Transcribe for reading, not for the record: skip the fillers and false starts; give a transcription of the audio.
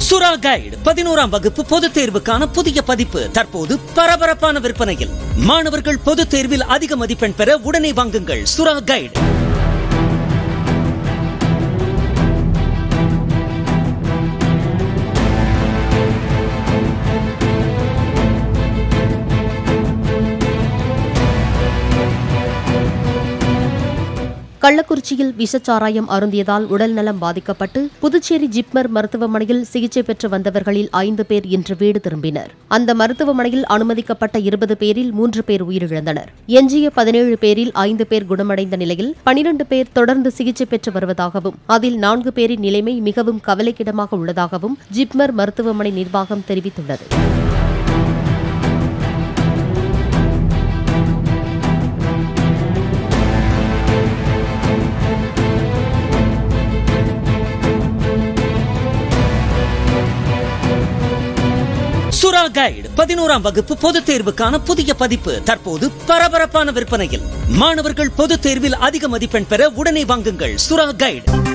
சுறா கைடு 11ஆம் வகுப்பு பொதுத் தேர்வுக்கான புதிய பதிப்பு தற்போது பரபரப்பான விற்பனையில். மாணவர்கள் பொதுத் தேர்வில் அதிக மதிப்பெண் பெற உடனே வாங்குங்கள் சுறா கைடு. கள்ளக்குறிச்சியில் விஷச்சாராயம் அருந்தியதால் உடல்நலம் பாதிக்கப்பட்டு புதுச்சேரி ஜிப்மர் மருத்துவமனையில் சிகிச்சை பெற்று வந்தவர்களில் 5 பேர் இன்று வீடு திரும்பினர். அந்த மருத்துவமனையில் அனுமதிக்கப்பட்ட 20 பேரில் 3 பேர் உயிரிழந்தனர். எஞ்சிய 17 பேரில் 5 பேர் குணமடைந்த நிலையில் 12 பேர் தொடர்ந்து சிகிச்சை பெற்று வருவதாகவும் அதில் 4 பேரின் நிலைமை மிகவும் கவலைக்கிடமாக உள்ளதாகவும் ஜிப்மர் மருத்துவமனை நிர்வாகம் தெரிவித்துள்ளது. சுறா கைடு 11ஆம் வகுப்பு பொதுத் தேர்வுக்கான புதிய பதிப்பு தற்போது பரபரப்பான விற்பனையில். மாணவர்கள் பொதுத் தேர்வில் அதிக மதிப்பெண் பெற உடனே வாங்குங்கள் சுறா கைடு.